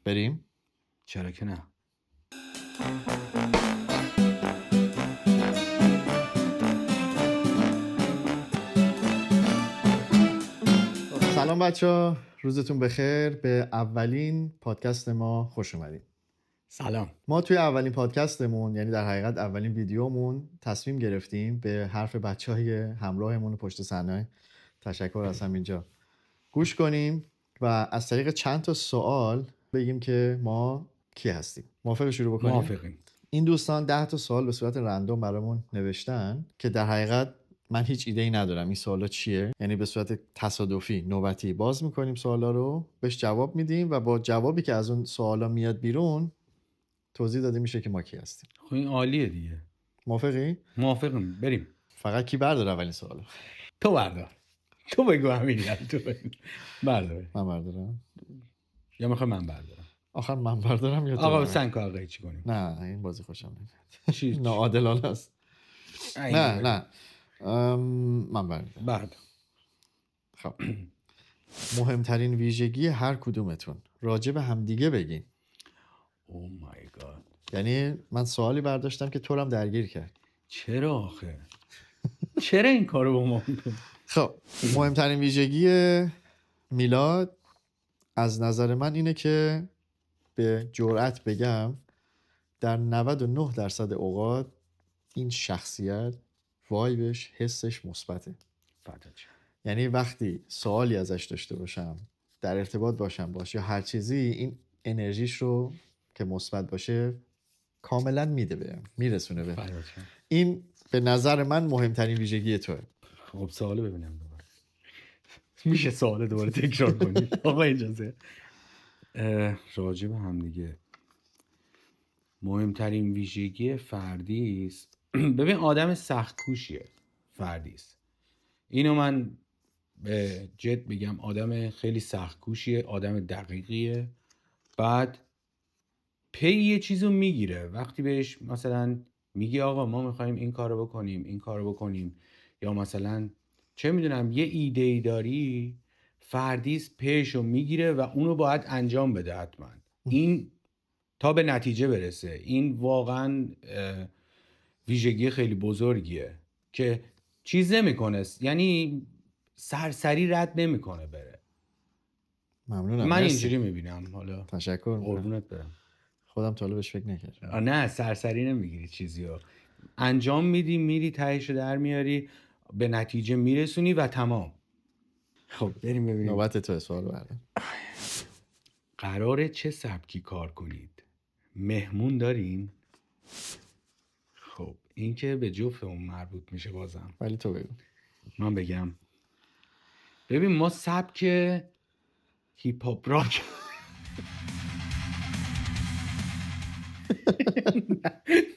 بریم؟ چرا که نه. سلام بچه‌ها، روزتون بخیر. به اولین پادکست ما خوش اومدید. سلام. ما توی اولین پادکستمون، یعنی در حقیقت اولین ویدیومون، تصمیم گرفتیم به حرف بچه‌های همراهمون پشت صحنه، تشکر از همینجا، گوش کنیم و از طریق چند تا سوال بگیم که ما کی هستیم. موافق شروع بکنیم؟ موافقیم. این دوستان 10 تا سوال به صورت رندوم برامون نوشتن که در حقیقت من هیچ ایده‌ای ندارم این سوالا چیه، یعنی به صورت تصادفی نوبتی باز میکنیم سوالا رو، بهش جواب میدیم و با جوابی که از اون سوالا میاد بیرون توضیح داده میشه که ما کی هستیم. خب این عالیه دیگه. موافقی؟ موافقیم. بریم. فقط کی برداره اولین سوالو؟ تو بردار. تو بگو همین تو بگو. بردار. من بردارم یا میخوای من بردارم؟ آخر من بردارم یا تو؟ آقا سنگ کار قیچی کنیم. نه این بازی خوشم نمیاد. چی؟ ناعادلانه است. نه من بردارم. بردار. خب مهمترین ویژگی هر کدومتون راجع به همدیگه بگین. او مای گاد. یعنی من سوالی برداشتم که تو هم درگیر کرد. چرا آخه؟ چرا این کارو با ما میکنی؟ خب مهمترین ویژگی میلاد از نظر من اینه که به جرئت بگم در 99% اوقات این شخصیت وایبش، حسش مثبته. یعنی وقتی سوالی ازش داشته باشم، در ارتباط باشم باش یا هر چیزی، این انرژیش رو که مثبت باشه کاملا میده بهم، میرسونه به. این به نظر من مهمترین ویژگی توه. خب سوالو ببینم دوباره. میشه سوال دوباره تکرار کنی؟ آقا اجازه. راجع به هم دیگه مهمترین ویژگی فردی است. ببین آدم سخت‌کوشیه فردی است. اینو من به جد بگم، آدم خیلی سخت‌کوشیه، آدم دقیقیه. بعد پی یه چیزو میگیره وقتی بهش مثلا میگی آقا ما میخوایم این کارو بکنیم، این کارو بکنیم، یا مثلا چه میدونم یه ایده ای داری، فردیس پیشو میگیره و اونو باید انجام بده حتما. این تا به نتیجه برسه. این واقعا ویژگی خیلی بزرگیه که چیز نمیکنه، یعنی سرسری رد نمیکنه بره. ممنونم. من مرسی. اینجوری میبینم. حالا تشکر. قربونت برم. خودم تا حالا بهش فکر نکردم. نه سرسری نمیگیری، چیزیو انجام میدی، میری تهیشو در میاری، به نتیجه میرسونی و تمام. خب بریم ببینیم. نوبت تو سوال بردم. قراره چه سبکی کار کنید؟ مهمون دارین؟ خب این که به جفتمون مربوط میشه بازم. ولی تو بگو. من بگم. ببین ما سبک هیپ هاپ راک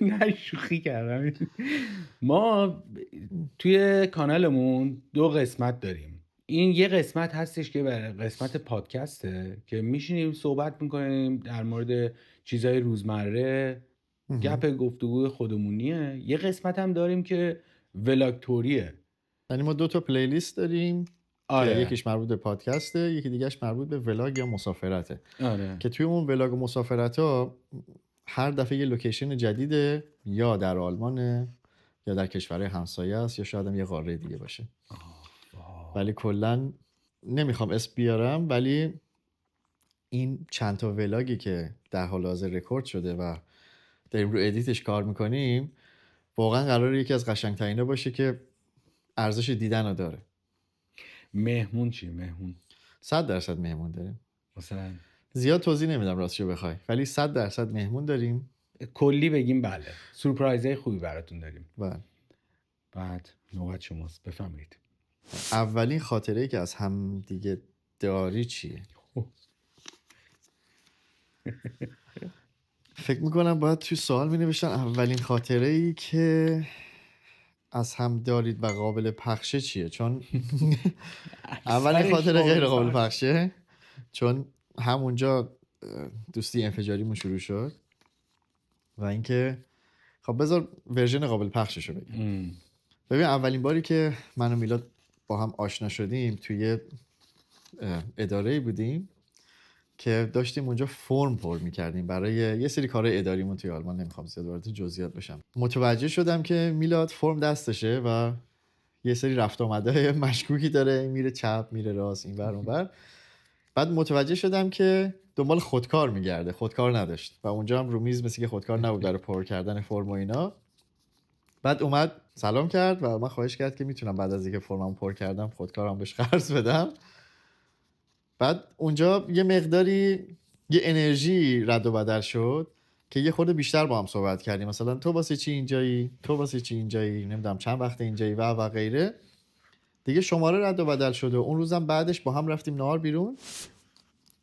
نه شوخی کردم. ما توی کانالمون 2 قسمت داریم. این یه قسمت هستش که برای قسمت پادکسته که میشینیم صحبت میکنیم در مورد چیزهای روزمره، گپ گفتگوی خودمونیه. یه قسمت هم داریم که ولاگتوریه. یعنی ما 2 تا پلیلیست داریم. آره. که یکیش مربوط به پادکسته، یکی دیگهش مربوط به ولاگ یا مسافرته. آره. که توی اون ولاگ و مسافرت ها هر دفعه یه لوکیشن جدیده، یا در آلمانه یا در کشورهای همسایه است یا شاید هم یه قاره دیگه باشه. ولی کلا نمیخوام اسم بیارم، ولی این چند تا ولاگی که در حال حاضر رکورد شده و داریم رو ادیتش کار میکنیم، واقعا قراره یکی از قشنگترینه باشه که ارزش دیدن رو داره. مهمون چی؟ مهمون 100% مهمون داریم. مثلا زیاد توضیح نمیدم راستشو بخوای، ولی 100% مهمون داریم. کلی بگیم بله. سورپرایزهای خوبی براتون داریم. بله. بعد نوبت شماست، بفرمایید. اولین خاطره‌ای که از هم دیگه داری چیه؟ فکر میکنم باید توی سوال می نوشتن اولین خاطره‌ای که از هم دارید و قابل پخشه چیه، چون اولین خاطره غیر قابل پخشه، چون همونجا دوستی انفجاریمون شروع شد. و اینکه خب بذار ورژن قابل پخششو بگم. ببین اولین باری که من و میلاد با هم آشنا شدیم توی اداره‌ای بودیم که داشتیم اونجا فرم پر میکردیم برای یه سری کارهای اداریمون توی آلمان. نمیخوام زیاد وارد جزئیات بشم. متوجه شدم که میلاد فرم دستشه و یه سری رفت آمده مشکوکی داره، میره چپ میره راست این ور اون ور. بعد متوجه شدم که دنبال خودکار میگرده، خودکار نداشت و اونجا هم رو میز مثل که خودکار نبود برای پر کردن فرم و اینا. بعد اومد سلام کرد و من خواهش کرد که میتونم بعد از اینکه فرممو پر کردم خودکارم بهش قرض بدم. بعد اونجا یه مقداری یه انرژی رد و بدل شد که یه خورده بیشتر با هم صحبت کردیم، مثلا تو واسه چی اینجایی، تو واسه چی اینجایی، نمیدونم چند وقت اینجایی و غیره. دیگه شماره رد و بدل شد و اون روزم بعدش با هم رفتیم نهار بیرون.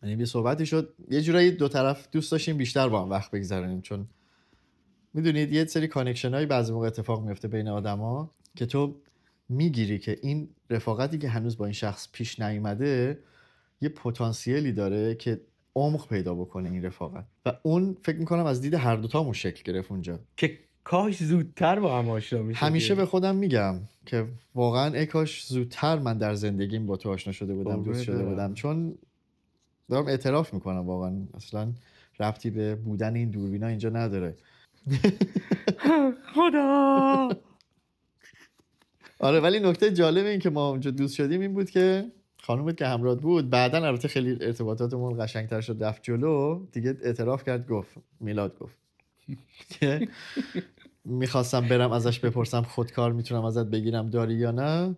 یعنی یه صحبتی شد، یه جورایی دو طرف دوست داشتیم بیشتر با هم وقت بگذرونیم، چون میدونید یه سری کانکشن هایی بعضی موقع اتفاق میفته بین آدما که تو میگیری که این رفاقتی که هنوز با این شخص پیش نیومده یه پتانسیلی داره که عمق پیدا بکنه این رفاقت. و اون فکر میکنم از دید هر دوتامون شکل گرفت اونجا که کاش زودتر با هم آشنا میشدیم. همیشه به خودم میگم که واقعا ای کاش زودتر من در زندگیم با تو آشنا شده بودم، دوست شده بودم، چون دارم اعتراف میکنم واقعا اصلا ربطی به بودن این دوربینا اینجا نداره. خدا. آره ولی نکته جالب این که ما اونجا دوست شدیم این بود که خانومت که همراه بود بعدن البته خیلی ارتباطاتمون قشنگتر شد، رفت جلو دیگه اعتراف کرد، گفت میلاد گفت که میخواستم برم ازش بپرسم خودکار میتونم ازت بگیرم داری یا نه.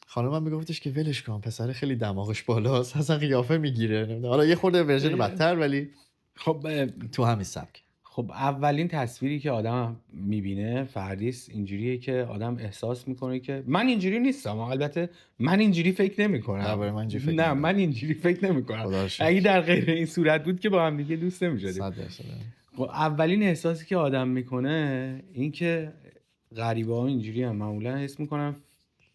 خانومم میگفتش که ولش کن پسر خیلی دماغش بالاست اصلا قیافه میگیره. حالا یه خورده ورژن بدتر ولی خب تو همین سبک. خب اولین تصویری که آدم میبینه فردیس اینجوریه که آدم احساس میکنه که من اینجوری نیستم. البته من اینجوری فکر نمیکنم. نه من اینجوری فکر نمیکنم. اگه در غیر این صورت بود که با هم دیگه دوست نمیشدیم. خب اولین احساسی که آدم میکنه این که غریبه ها اینجوری هم معمولا حس میکنم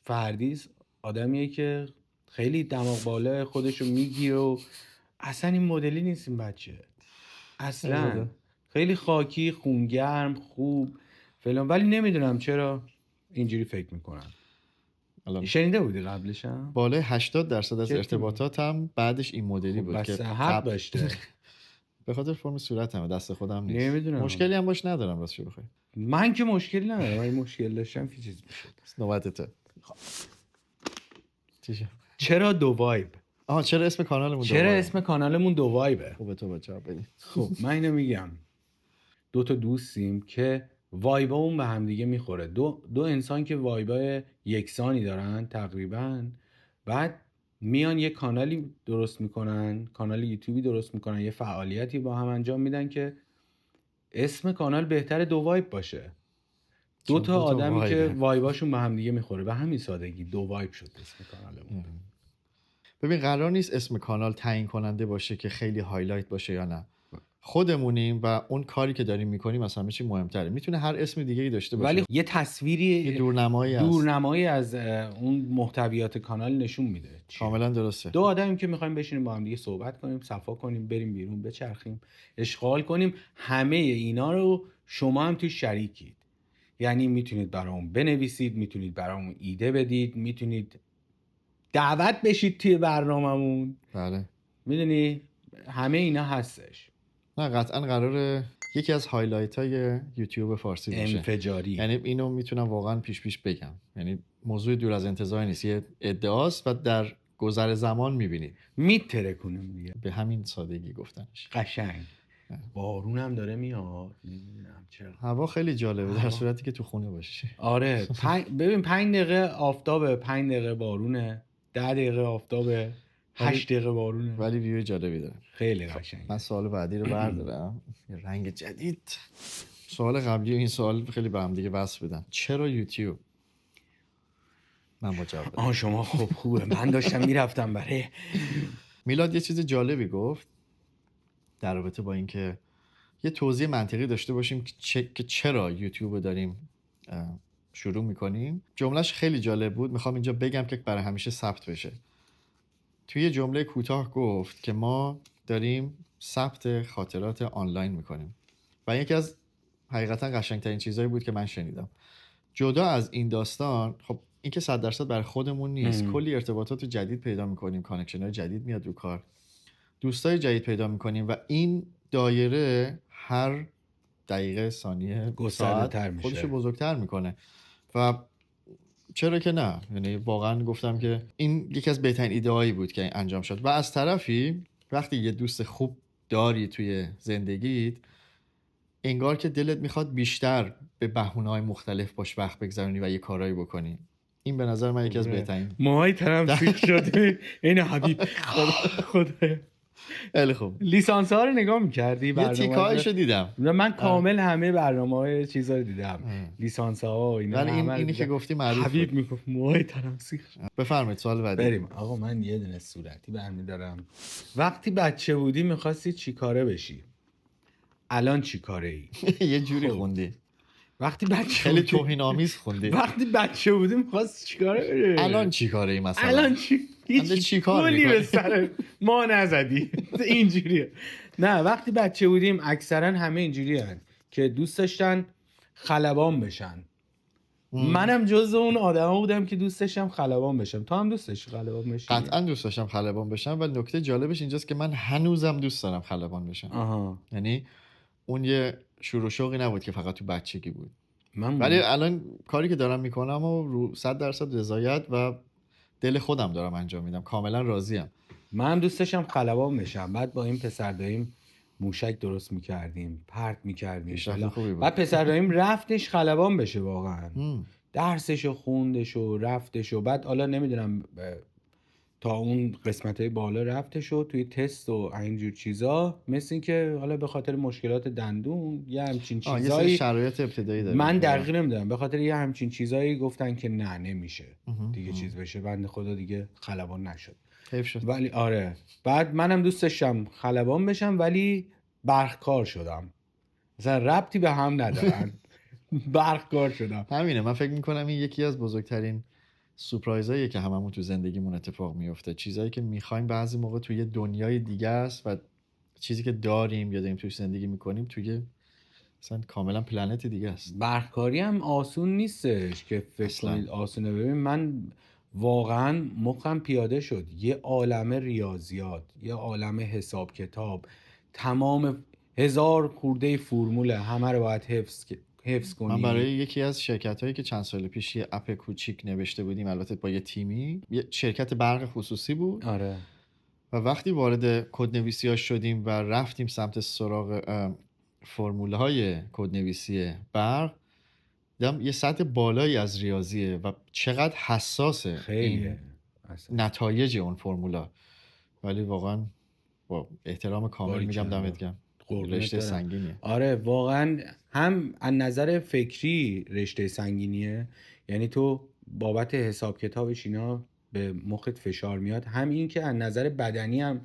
فردیس آدمیه که خیلی دماغ بالا خودشو میگیره و اصلا این مدلی نیست این بچه اصلا. خیلی خاکی، خونگرم، خوب فلان، ولی نمیدونم چرا اینجوری فکر میکنم. شنیده بودی قبلش هم؟ بالای 80% از ارتباطاتم بعدش این مدلی بود که حق داشته. به خاطر فرم صورتم دست خودم نیست. نمیدونم. مشکلی هم باش ندارم راستش بخوای. من که مشکلی ندارم ولی مشکل داشتم که چیز میشد. نوبتته. چرا دو وایب؟ چرا اسم کانالمون اسم کانالمون دو وایبه؟ خوبه تو بچه‌ها بدین. خب من اینو میگم دو تا دوستیم که وایبمون به هم دیگه میخوره، دو انسان که وایبای یکسانی دارن تقریبا، بعد میان یه کانالی درست میکنن، کانال یوتیوبی درست میکنن، یه فعالیتی با هم انجام میدن که اسم کانال بهتره دو وایب باشه. دو تا آدمی که وایباشون به هم دیگه میخوره، به همین سادگی دو وایب شد اسم کانالمون. ببین قرار نیست اسم کانال تعیین کننده باشه که خیلی هایلایت باشه یا نه. خودمونیم و اون کاری که داریم میکنیم مثلا چی مهمتره. میتونه هر اسم دیگه‌ای داشته باشه ولی یه تصویری، یه دورنمایی از اون محتویات کانال نشون میده. کاملا درسته. دو آدمیم که میخوایم بشینیم با هم دیگه صحبت کنیم، صفا کنیم، بریم بیرون بچرخیم، اشغال کنیم. همه اینا رو شما هم توی شریکید. یعنی میتونید برامون بنویسید، میتونید برامون ایده بدید، میتونید دعوت بشید توی برنامه‌مون. بله. میدونی همه اینا هستش. نه قطعا قراره یکی از هایلایت های یوتیوب فارسی باشه. انفجاری. یعنی اینو میتونم واقعا پیش بگم. یعنی موضوع دور از انتظار نیست، یه ادعاست و در گذر زمان میبینید میترکونیم دیگه. به همین سادگی گفتنش. قشنگ. بارون هم داره میاد، نمیدونم چرا. هوا خیلی جالبه در صورتی که تو خونه باشی. آره ببین 5 دقیقه آفتابه، 5 دقیقه بارونه، 10 دقیقه آفتابه، 8 دقیقه بارونه، ولی ویو جالبی داره. خیلی قشنگ. من سوال بعدی رو بردارم. یه رنگ جدید. سوال قبلی و این سوال خیلی به هم دیگه وصل بدن. چرا یوتیوب؟ من با جواب بدم. شما خوبه. من داشتم میرفتم برای میلاد یه چیز جالبی گفت در رابطه با اینکه یه توضیح منطقی داشته باشیم که چرا یوتیوب رو داریم شروع میکنیم. جملهش خیلی جالب بود، میخوام اینجا بگم که برای همیشه ثبت بشه. توی یه جمله کوتاه گفت که ما داریم ثبت خاطرات آنلاین میکنیم و یکی از حقیقتا قشنگترین چیزایی بود که من شنیدم. جدا از این داستان، خب این که 100% برای خودمون نیست، کلی ارتباطات جدید پیدا میکنیم، کانکشن‌های جدید میاد رو کار دوستای جدید پیدا میکنیم و این دایره هر دقیقه ثانیه گسترده‌تر ساعت میشه. خودشو بزرگتر میکنه و چرا که نه، یعنی واقعا گفتم که این یکی از بهترین ایده‌هایی بود که انجام شد. و از طرفی وقتی یه دوست خوب داری توی زندگیت، انگار که دلت میخواد بیشتر به بهونه‌های مختلف باش وقت بگذرونی و یه کارایی بکنی. این به نظر من یکی از بهترین. موهای تنم سیخ شده این حبیب خدا. خیلی خوب، لیسانس ها رو نگاه میکردی؟ یه تیکایشو دیدم. من کامل همه برنامه‌های چیزا رو دیدم، لیسانس ها و اینا. ولی اینی که گفتی معروف حبیب بود. میگفت موهای تنم سیخ شد. بفرمایید سوال بعدی. بریم. آقا من یه دونه صورتی برمی‌دارم. وقتی بچه بودی می‌خواستی چی کاره بشی؟ الان چی کاره ای؟ یه جوری خب. خوندی، وقتی بچه خیلی بودی توهین آمیز خوندی. وقتی بچه بودی می‌خواستی چی کاره بشی؟ الان چی کاره ای مثلا؟ الان چی؟ الان چی کار گلی می‌کنی؟ به سر ما نزدی. اینجوریه. نه وقتی بچه بودیم اکثرا همه اینجوری هن که دوست داشتن خلبان بشن. منم جز اون آدما بودم که دوست داشتم خلبان بشم. تو هم دوست داشتی خلبان بشی؟ قطعا دوست داشتم خلبان بشم و نکته جالبش اینجاست که من هنوزم دوست دارم خلبان بشم. آها. یعنی اون یه شور و شوقی نبود که فقط تو بچگی بود. من ولی الان کاری که دارم میکنم و رو 100% رضایت و دل خودم دارم انجام میدم، کاملا راضیم. من دوست داشتم خلبان بشم. بعد با این پسر داییم موشک درست میکردیم، پرت میکردیم. پیشرفت خوبی بود. بعد پسر داییم رفتش خلبان بشه واقعا. درسشو خوندش و رفتش و بعد حالا نمیدونم تا اون قسمت‌های بالا رفتش و توی تست و اینجور چیزا، مثل این که حالا به خاطر مشکلات دندون یه همچین یه چیزایی، سری شرایط ابتدایی داره. من دقیق نمیدونم، به خاطر یه همچین چیزایی گفتن که نه نمیشه دیگه چیز بشه. بنده خدا دیگه خلبان نشد. حیف شد. ولی آره بعد منم دوست داشتم خلبان بشم ولی برقکار شدم. مثلا ربطی به هم ندارن. برقکار شدم. همینه، من فکر میکنم این یکی از بزرگترین سورپرایزاییه که هممون تو زندگیمون اتفاق میفته. چیزایی که میخوایم بعضی موقع توی دنیای دیگه است و چیزی که داریم یا داریم توش زندگی میکنیم توی مثلا کاملا پلنت دیگه است. برقکاری هم آسون نیستش که فکر کنید آسونه. ببین من واقعا مخم پیاده شد. یه عالمه ریاضیات، یه عالمه حساب کتاب، تمام 1000 خورده فرموله، همه رو باید حفظ کنی. من برای یکی از شرکت‌هایی که چند سال پیش یه اپ کوچیک نوشته بودیم، البته با یه تیمی، یه شرکت برق خصوصی بود. آره. و وقتی وارد کدنویسی‌ها شدیم و رفتیم سمت سراغ فرمول‌های کدنویسی برق، دیدم یه سطح بالایی از ریاضیه و چقدر حساسه خیلی نتایج اون فرمولا. ولی واقعا با احترام کامل میگم دمت گرم، رشته سنگینیه. آره واقعا هم از نظر فکری رشته سنگینیه، یعنی تو بابت حساب کتابش اینا به مخت فشار میاد، هم این که از نظر بدنی هم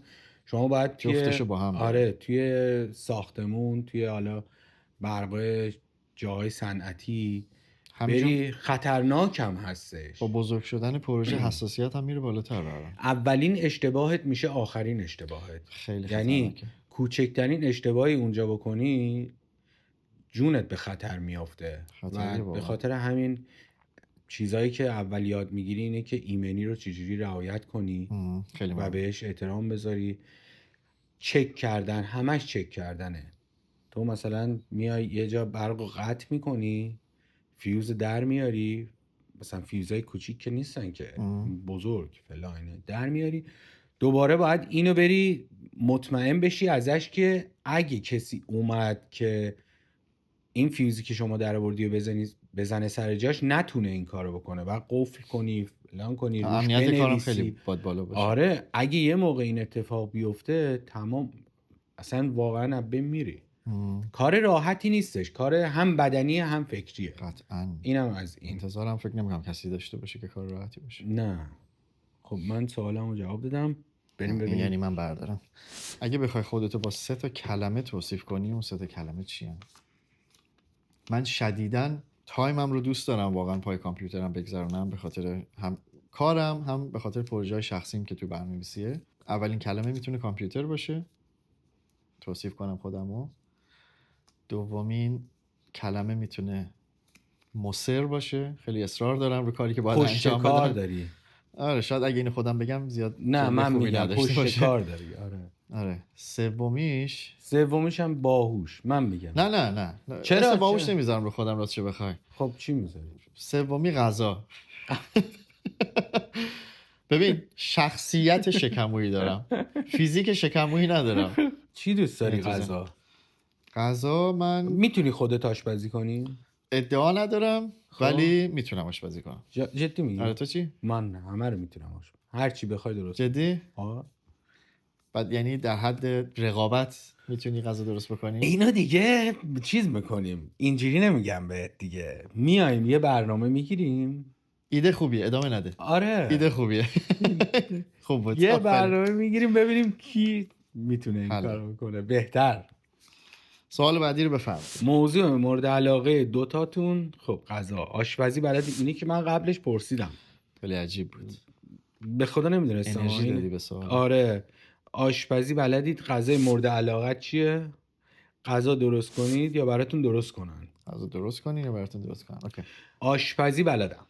شما باید جفتشو با هم آره توی ساختمون، توی حالا برقای جاهای صنعتی بری، خطرناک هم هستش. با بزرگ شدن پروژه حساسیت هم میره بالاتر. اولین اشتباهت میشه آخرین اشتباهت. خیلی یعنی کوچکترین اشتباهی اونجا بکنی جونت به خطر میافته. و به خاطر همین چیزایی که اول یاد میگیری اینه که ایمنی رو چجوری رعایت کنی و بهش احترام بذاری. چک کردن، همش چک کردنه. تو مثلا میای یه جا برق رو قطع میکنی، فیوز در میاری، مثلا فیوزای کوچیک که نیستن که بزرگ فلانه، در میاری، دوباره باید اینو بری مطمئن بشی ازش که اگه کسی اومد که این فیوزی که شما در آوردی و بزنه سر جاش، نتونه این کارو بکنه و قفل کنی فلان کنی، روش امنیت کارم خیلی بالا باشه. آره اگه یه موقع این اتفاق بیفته تمام، اصلا واقعا از بین میری. کار راحتی نیستش، کار هم بدنی هم فکریه. قطعاً. اینم از این. انتظارم فکر نمی‌کنم کسی داشته باشه که کار راحتی باشه. نه. خب من سوالمو جواب دادم. بریم ببینیم. یعنی من بردارم. اگه بخوای خودتو با 3 کلمه توصیف کنی، اون 3 کلمه چی هست؟ من شدیداً تایمم رو دوست دارم واقعا پای کامپیوترم بگذرونم، به خاطر هم کارم هم به خاطر پروژه‌های شخصیم که تو برنامه‌نویسیه. اولین کلمه میتونه کامپیوتر باشه، توصیف کنم خودمو. دومین کلمه میتونه مصر باشه، خیلی اصرار دارم رو کاری که باید انجام بدم. کار داری. آره شاید اگه اینو خودم بگم زیاد نه من میگم پشت کار داری. آره آره سومیش سومیش هم باهوش. من میگم نه چرا؟ اسم باهوش چرا؟ نمیذارم رو خودم راستش بخوای. خب چی میذاری؟ سومی غذا. ببین شخصیت شکمویی دارم، فیزیک شکمویی ندارم. چی دوست داری اجازه. غذا؟ غذا من میتونی خودت آشپزی کنی؟ ادعا ندارم ولی میتونم آشپزی کنم. جدی میگی؟ آره تو چی؟ من همه رو میتونم آشپزی. هر چی بخوای درست کنم. جدی؟ آه. بعد یعنی در حد رقابت میتونی غذا درست بکنی؟ اینا دیگه چیز میکنیم، اینجوری نمیگم بهت دیگه. میایم یه برنامه میگیریم. ایده خوبیه، ادامه نده. آره ایده خوبیه. خوب بود. یه آفرین. برنامه میگیریم ببینیم کی میتونه این حله. کارو بکنه بهتر. سوال بعدی رو بفرمایید. موضوع مورد علاقه دوتاتون خب غذا آشپزی بلدی؟ اینی که من قبلش پرسیدم، خیلی عجیب بود. به خدا نمیدونستم. انرژی دادی به سوال. آره آشپزی بلدید؟ غذای مورد علاقت چیه؟ غذا درست کنید یا براتون درست کنن؟ غذا درست کنی یا براتون درست کنن؟ اوکی. آشپزی بلدم،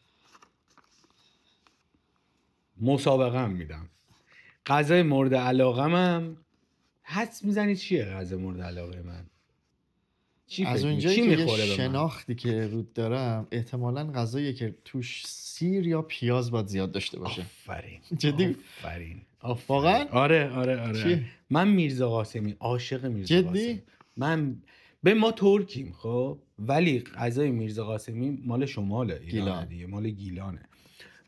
مسابقه هم میدم. غذای مورد علاقم هم حدس میزنید چیه غذا مورد علاقه من؟ چی از فکر اونجایی چی که یه میخوره به من؟ شناختی که رود دارم احتمالاً غذاییه که توش سیر یا پیاز باید زیاد داشته باشه. آفرین. جدی؟ آفرین. واقعا؟ آره. چی؟ من میرزا قاسمی، عاشق میرزا جدی؟ قاسمی. من به ما ترکیم خب، ولی غذای میرزا قاسمی مال شماله ایران گیلان. دیگه، مال گیلانه.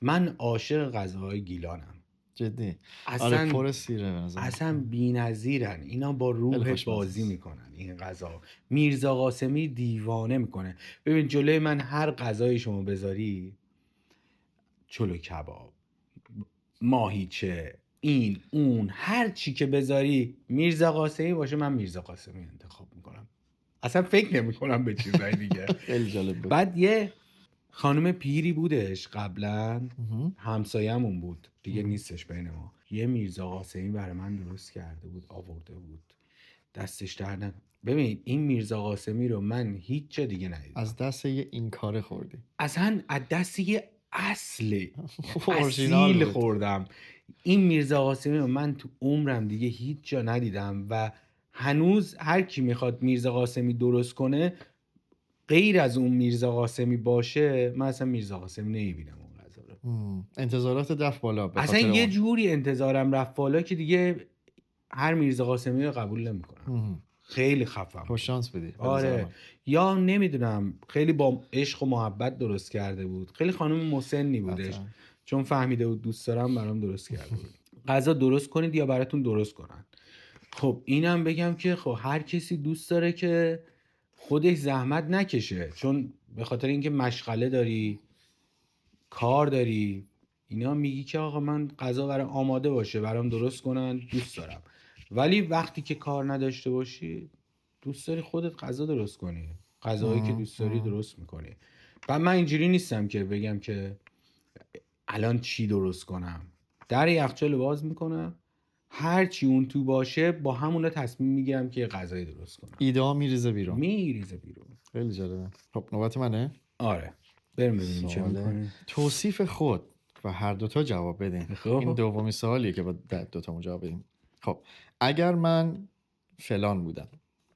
من عاشق غذاهای گیلانم. جدی. اصلا آره پر سیره به نظرم. اصلا بی‌نظیرن اینا، با روح خوشمزه بازی است. میکنن این غذا. میرزا قاسمی دیوانه میکنه. ببین جلوی من هر غذای شما بذاری، چلو کباب، ماهیچه، این اون، هر چی که بذاری میرزا قاسمی باشه، من میرزا قاسمی انتخاب میکنم. اصلا فکر نمیکنم به چیزای دیگه. خیلی جالب بود. بعد یه خانم پیری بودش قبلا، مهم. همسایه‌مون بود دیگه، نیستش بین ما. یه میرزا قاسمی برای من درست کرده بود، آورده بود، دستش در ببین این میرزا قاسمی رو من هیچ جا دیگه ندیدم. از دست یه این کاره خوردی. اصلا از دست یه اصل اورجینال اصیل بود. خوردم. این میرزا قاسمی رو من تو عمرم دیگه هیچ جا ندیدم و هنوز هر کی میخواد میرزا قاسمی درست کنه غیر از اون میرزا قاسمی باشه، من اصلا میرزا قاسمی نمیبینم اون غذا رو. انتظارات رفت بالا به اصلا خاطر یه اون. جوری انتظارم رفت بالا که دیگه هر میرزا قاسمی رو قبول نمیکنم. خیلی خفم. خوش شانس بدی. آره یا نمیدونم خیلی با عشق و محبت درست کرده بود. خیلی خانم مسنی بودش حتما. چون فهمیده بود دوست دارم برام درست کرده بود. غذا درست کنید یا براتون درست کنن. خب اینم بگم که خب هر کسی دوست داره که خودش زحمت نکشه، چون به خاطر اینکه مشغله داری، کار داری، اینا میگی که آقا من غذا برام آماده باشه برام درست کنن، دوست دارم. ولی وقتی که کار نداشته باشی دوست داری خودت غذا درست کنی، غذاهایی که دوست داری درست میکنی. و من اینجوری نیستم که بگم که الان چی درست کنم. در یخچال باز میکنم، هر چی اون تو باشه با همونا تصمیم میگیرم که غذای درست کنم. ایده ها میریزه بیرون. خیلی جالبه. خب نوبت منه. آره بریم ببینیم چه میکنیم. توصیف خود و هر دوتا جواب بدین. خب. این دومی سوالیه که با دوتا جواب بدیم. خب اگر من فلان بودم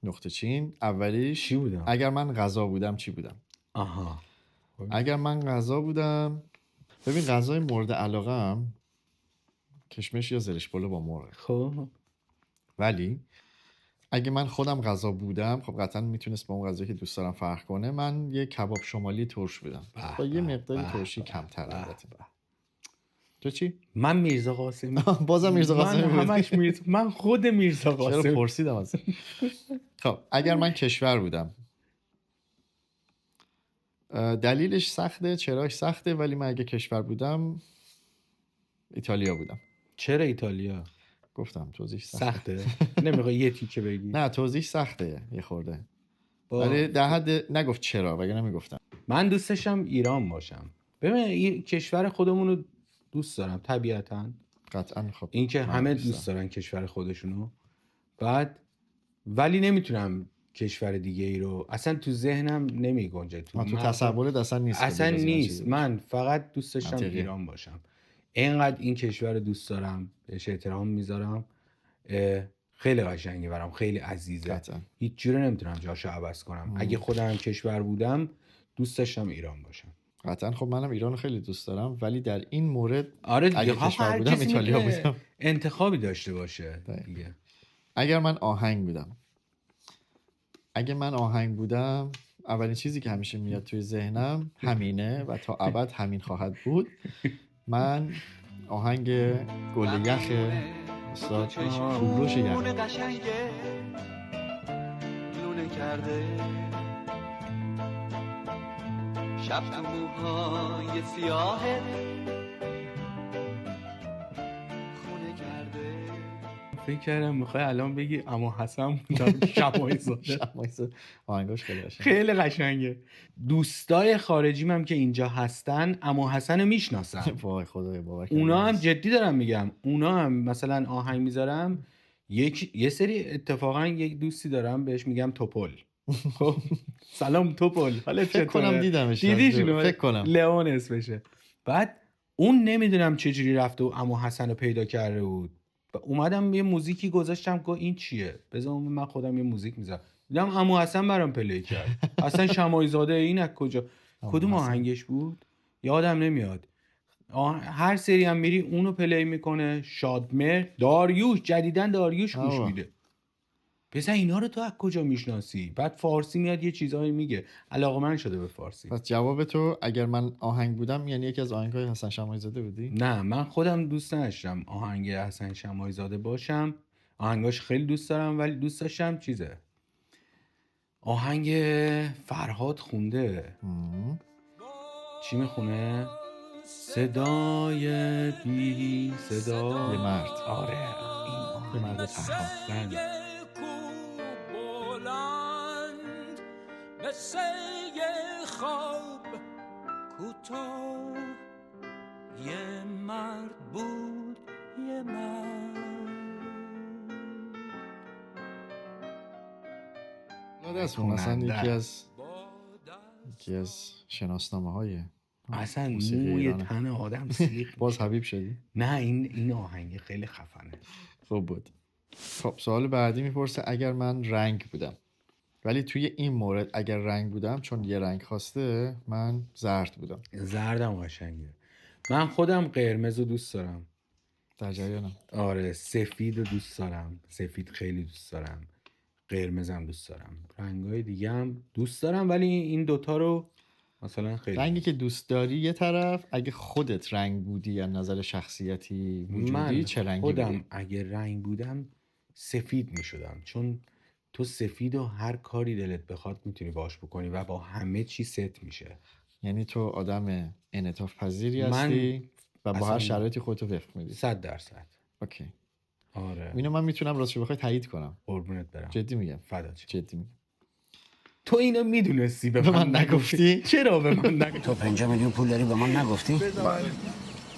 نقطه چین، اولیش چی بودم؟ اگر من غذا بودم چی بودم؟ آها. اگر من غذا بودم، ببین غذای مورد علاقه‌ام کشمش یا زرش پلو با مرغ. خب ولی اگه من خودم غذا بودم، خب قطعا میتونست با اون غذایی که دوست دارم فرق کنه. من یه کباب شمالی ترش بودم با یه مقداری ترشی کمتر البته. تو چی؟ من میرزا قاسمی. بازم میرزا قاسمی من بودی؟ همش میرزا، من خود میرزا چرا قاسمی. پرسیدم از خب اگر من کشور بودم، دلیلش سخته، چراش سخته، ولی من اگه کشور بودم ایتالیا بودم. چرا ایتالیا؟ گفتم توضیح سخته. نمیخوای یه تیکه بگی؟ نه توضیح سخته یه خورده، ولی در حد نگفت چرا، وگه نمیگفتم. من دوست داشتم ایران باشم. ببین کشور خودمون رو دوست دارم طبیعتاً، قطعا. خب این که همه دوست دارن کشور خودشونو، بعد ولی نمیتونم کشور دیگه ای رو، اصلا تو ذهنم نمی گنجه، تو تصورت اصلا نیست. اصلا نیست. من فقط دوست داشتم منطقی. ایران باشم. اینقدر این کشور رو دوست دارم، بهش احترام میذارم. خیلی قشنگه برام، خیلی عزیزه، قطعا. هیچ جوره نمیتونم جاشو عوض کنم. اگه خودم کشور بودم دوست داشتم ایران باشم. قطعا. خب منم ایران خیلی دوست دارم، ولی در این مورد آره دیگه، اگه کشور هر بودم کسی ایتالیا میتونه بودم. انتخابی داشته باشه دیگه. اگر من آهنگ بودم، اولین چیزی که همیشه میاد توی ذهنم همینه و تا ابد همین خواهد بود. من آهنگ گل یخ استاد کوروش یخ. قشنگه لونه کرده شب تو موهای سیاهه خونه کرده. فکر کردم میخوای الان بگی اما حسن بودم شمایی زاده. آهنگاش خیلی قشنگه. خیلی قشنگه. دوستای خارجیم هم که اینجا هستن اما حسن رو میشناسن. وای خدای باور اونا هم جدی دارم میگم، اونا هم مثلا آهنگ میذارم، یه سری اتفاقا یک دوستی دارم بهش میگم توپل. خب سلام توپل، حالا فکر کنم دیدمش. دیدیش؟ فکر کنم لئون اسمشه. بعد اون نمیدونم چجوری رفته و اما حسن رو پیدا کرده بود. اومدم یه موزیکی گذاشتم که این چیه، بذار من خودم یه موزیک میذارم، دیدم اما حسن برام پلی کرد. اصلا شمایی زاده این از کجا، کدوم آهنگش بود یادم نمیاد. هر سری هم میری اونو پلی میکنه. شادمهر، داریوش، جدیدن داریوش گوش میده. پسر اینا رو تو از کجا میشناسی؟ بعد فارسی میاد یه چیزایی میگه، علاقه‌مند شده به فارسی. پس جواب تو اگر من آهنگ بودم یعنی یکی از آهنگ‌های حسن شماعی زاده بودی؟ نه، من خودم دوست نداشتم آهنگ حسن شماعی زاده باشم. آهنگاش خیلی دوست دارم، ولی دوست داشتم چیزه آهنگ فرهاد خونده. چی میخونه؟ صدای بی صدا یه مرد. آره این یه مرد فرهاد. مثل یه خواب کوتاه یه مرد بود، یه مرد. اصلا یکی از شناسنامه های اصلا موسیقی موی ایرانه. تن آدم سیخ. باز حبیب شدی؟ نه این آهنگ خیلی خفنه. خوب بود. خب سوال بعدی میپرسه اگر من رنگ بودم، ولی توی این مورد اگر رنگ بودم چون یه رنگ خواسته، من زرد بودم. زردم قشنگه. من خودم قرمز رو دوست دارم. در جریانم. آره سفید رو دوست دارم، سفید خیلی دوست دارم، قرمزم دوست دارم، رنگای دیگه هم دوست دارم، ولی این دوتا رو مثلا خیلی. رنگی که دوست داری یه طرف، اگه خودت رنگ بودی یا نظر شخصیتی وجودی من چه رنگی خودم بودی؟ اگه رنگ بودم سفید می شدم، چون تو سفید و هر کاری دلت بخواد میتونی باش بکنی و با همه چی ست میشه. یعنی تو آدم انعطاف پذیری من هستی و با اصلا هر شرایطی خودتو وفق میدی. 100%. اوکی. آره اینو من میتونم راستش بخوای تایید کنم. قربونت برم. جدی میگم. فدات شم. جدی میگم. تو اینو میدونستی به به من من نگفتی؟ چرا به من نگفتی؟ تو 5 میلیون پول داری به من نگفتی؟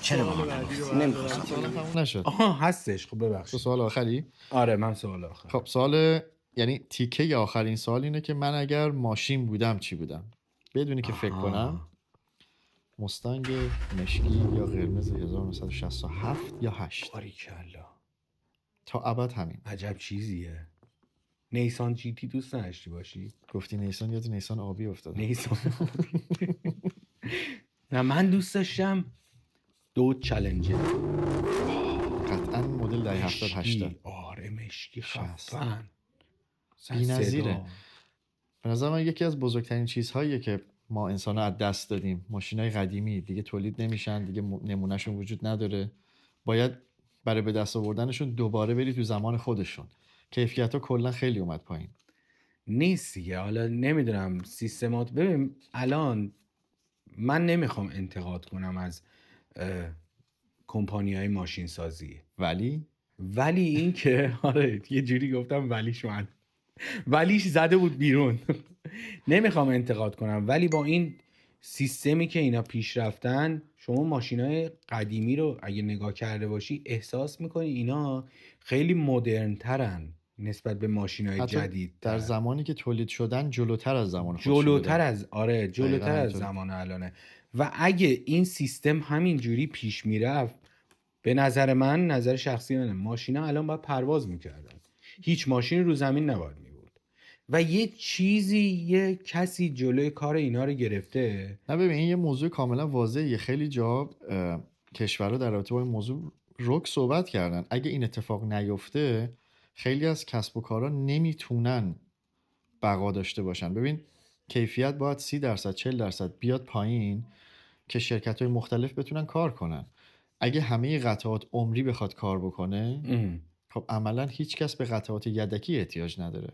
چرا به من نگفتی؟ نمیخواستم. سوالم تموم نشد. آها هستش. خب تو ببخشید. سوال آخری؟ آره من سوال آخر. خب سوال یعنی تیکه آخرین سوال اینه که من اگر ماشین بودم چی بودم؟ بدونی که فکر کنم مستنگ مشکی یا قرمز 1967 یا 8. باریکلا. تا ابد همین. عجب چیزیه. نیسان جی تی دوست نداشتی باشی؟ گفتی نیسان یاد نیسان آبی افتاد. نیسان. نه من دوست داشتم دو چالنجر. قطعا مدل دهه 70 80. آره مشکی 60. خفن. بی‌نظیره. به نظر من یکی از بزرگترین چیزهاییه که ما انسان‌ها از دست دادیم. ماشینای قدیمی دیگه تولید نمیشن، دیگه نمونهشون وجود نداره. باید برای به دست آوردنشون دوباره بری تو زمان خودشون. کیفیت‌ها کلا خیلی اومد پایین. نیست دیگه. حالا نمیدونم سیستمات. ببین الان من نمیخوام انتقاد کنم از کمپانی‌های ماشین سازی، ولی این که آره یه جوری گفتم ولیش زده بود بیرون. نمیخوام انتقاد کنم، ولی با این سیستمی که اینا پیش رفتن، شما ماشینای قدیمی رو اگه نگاه کرده باشی احساس میکنی اینا خیلی مدرن ترن نسبت به ماشینای جدید. در زمانی که تولید شدن جلوتر از زمان خودشون جلوتر از زمان الانه. و اگه این سیستم همین جوری پیش میرفت، به نظر من، نظر شخصی منه، ماشینا الان باید پرواز میکردن. هیچ ماشین رو زمین نباید میبرد و یه کسی جلوی کار اینا رو گرفته. نه ببین این یه موضوع کاملا واضحه. خیلی جا کشورها در رابطه با این موضوع رک صحبت کردن. اگه این اتفاق نیفته خیلی از کسب و کارها نمیتونن بقا داشته باشن. ببین کیفیت باید 30% 40% بیاد پایین که شرکت‌های مختلف بتونن کار کنن. اگه همه قطعات عمری بخواد کار بکنه خب عملا هیچ کس به قطعات یدکی احتیاج نداره،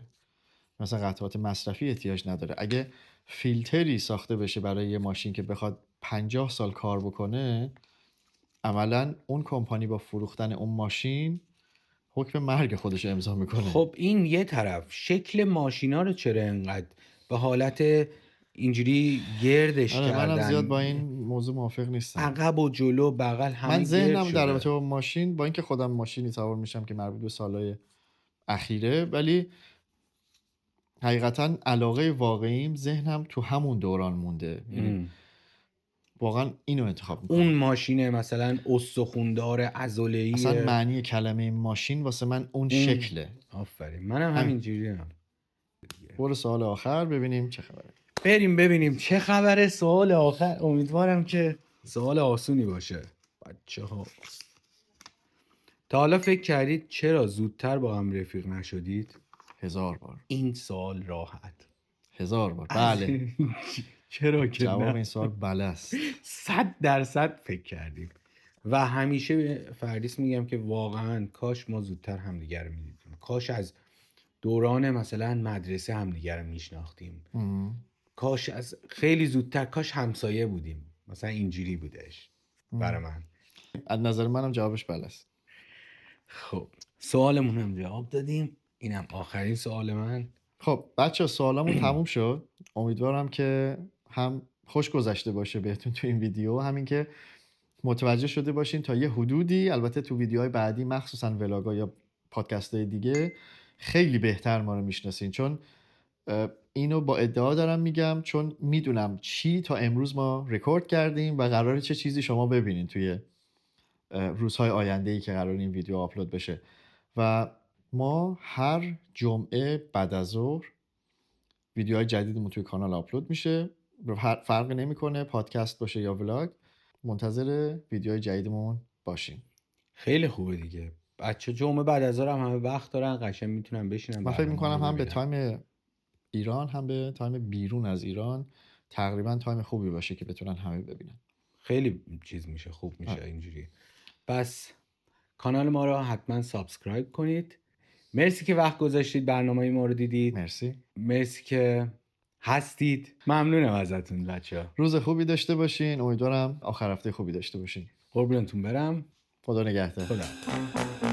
مثلا قطعات مصرفی احتیاج نداره. اگه فیلتری ساخته بشه برای یه ماشین که بخواد 50 سال کار بکنه، عملا اون کمپانی با فروختن اون ماشین حکم مرگ خودش رو امضا میکنه. خب این یه طرف. شکل ماشینا رو چرا انقدر به حالت اینجوری گردش آره کردن؟ منم زیاد با این موضوع موافق نیستم. عقب و جلو بغل همه من ذهنم گرد در شده. رابطه با ماشین، با اینکه خودم ماشینی سوار میشم که مربوط به سالهای اخیره، ولی حقیقتا علاقه واقعیم ذهنم تو همون دوران مونده. یعنی واقعا اینو انتخاب میکنم. اون ماشینه مثلا استخوندار عضله‌ای. اصلا معنی کلمه ماشین واسه من اون شکله. آفرین، منم همینجوریم. برو سوال آخر ببینیم چه خبره. بریم ببینیم چه خبره. سوال آخر امیدوارم که سوال آسونی باشه. بچه ها تا حالا فکر کردید چرا زودتر با هم رفیق نشدید؟ 1000 بار. این سوال راحت. 1000 بار. بله. چرا که جواب نه؟ این سوال بله است. 100% فکر کردیم و همیشه به فردیس میگم که واقعا کاش ما زودتر همدیگر رو میدیدیم. کاش از دوران مثلا مدرسه همدیگر رو میشناختیم. کاش از خیلی زودتر، کاش همسایه بودیم. مثلا اینجوری بودش برای من. از نظر منم جوابش بله است. خب سوالمون هم جواب دادیم. اینم آخرین سوال من. خب بچه سوالمون تموم شد. امیدوارم که هم خوش گذشته باشه بهتون تو این ویدیو، همین که متوجه شده باشین تا یه حدودی. البته تو ویدیوهای بعدی مخصوصا ولاگا یا پادکست‌های دیگه خیلی بهتر ما رو میشناسین، چون اینو با ادعا دارم میگم، چون میدونم چی تا امروز ما رکورد کردیم و قراره چه چیزی شما ببینین توی روزهای آینده‌ای که قرار این ویدیو آپلود بشه. و ما هر جمعه بعد از ظهر ویدیوهای جدیدمون توی کانال آپلود میشه. فرقی نمیکنه پادکست باشه یا ولاگ. منتظر ویدیوهای جدیدمون باشین. خیلی خوبه دیگه. بچه جمعه بعد از ظهر هم همه وقت دارن، قشنگ میتونن بشینن. من فکر میکنم هم به ببینن. تایم ایران هم به تایم بیرون از ایران تقریبا تایم خوبی باشه که بتونن همه ببینن. خیلی چیز میشه، خوب میشه اینجوری. پس کانال ما رو حتما سابسکرایب کنید. مرسی که وقت گذاشتید برنامه ما رو دیدید. مرسی که هستید. ممنونم ازتون بچه‌ها. روز خوبی داشته باشین. امیدوارم آخر هفته خوبی داشته باشین. قربونتون برم. خدا نگهدار. خدا